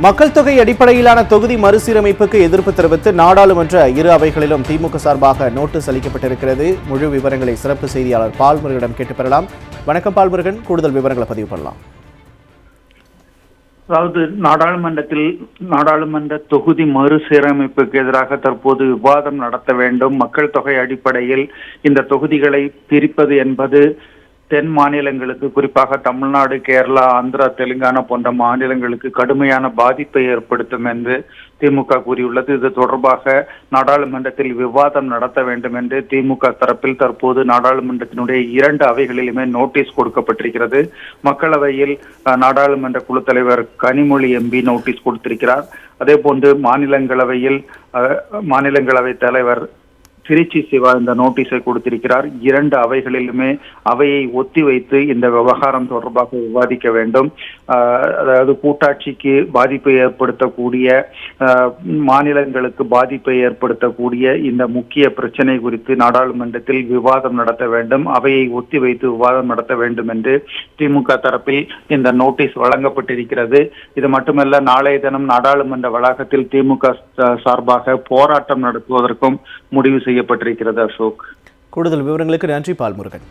மக்கள் தொகை அடிப்படையிலான தொகுதி மறுசீரமைப்புக்கு எதிர்ப்பு தெரிவித்து நாடாளுமன்ற இரு அவைகளிலும் திமுக சார்பாக நோட்டீஸ் அளிக்கப்பட்டிருக்கிறது. முழு விவரங்களை சிறப்பு செய்தியாளர் பால்முருகனிடம் கேட்டு பெறலாம். வணக்கம் பால்முருகன், கூடுதல் விவரங்களை பதிவு பண்ணலாம். அதாவது நாடாளுமன்ற தொகுதி மறுசீரமைப்புக்கு எதிராக தற்போது விவாதம் நடத்த வேண்டும். மக்கள் தொகை அடிப்படையில் இந்த தொகுதிகளை பிரிப்பது என்பது தென் மாநிலங்களுக்கு, குறிப்பாக தமிழ்நாடு, கேரளா, ஆந்திரா, தெலுங்கானா போன்ற மாநிலங்களுக்கு கடுமையான பாதிப்பை ஏற்படுத்தும் என்று திமுக கூறியுள்ளது. இது தொடர்பாக நாடாளுமன்றத்தில் விவாதம் நடத்த வேண்டும் என்று திமுக தரப்பில் தற்போது நாடாளுமன்றத்தினுடைய இரண்டு அவைகளிலுமே நோட்டீஸ் கொடுக்கப்பட்டிருக்கிறது. மக்களவையில் நாடாளுமன்ற குழு தலைவர் கனிமொழி எம்பி நோட்டீஸ் கொடுத்திருக்கிறார். அதே போன்று மாநிலங்களவை தலைவர் திருச்சி சிவா இந்த நோட்டீஸை கொடுத்திருக்கிறார். இரண்டு அவைகளிலுமே அவையை ஒத்திவைத்து இந்த விவகாரம் தொடர்பாக விவாதிக்க வேண்டும். அதாவது கூட்டாட்சிக்கு பாதிப்பை ஏற்படுத்தக்கூடிய, மாநிலங்களுக்கு பாதிப்பை ஏற்படுத்தக்கூடிய இந்த முக்கிய பிரச்சனை குறித்து நாடாளுமன்றத்தில் விவாதம் நடத்த வேண்டும், அவையை ஒத்திவைத்து விவாதம் நடத்த வேண்டும் என்று திமுக தரப்பில் இந்த நோட்டீஸ் வழங்கப்பட்டிருக்கிறது. இது மட்டுமல்ல, நாளைய தினம் நாடாளுமன்ற வளாகத்தில் திமுக சார்பாக போராட்டம் நடத்துவதற்கும் முடிவு செய்யப்பட்டிருக்கிறது. அசோக், கூடுதல் விவரங்களுக்கு நன்றி பால்முருகன்.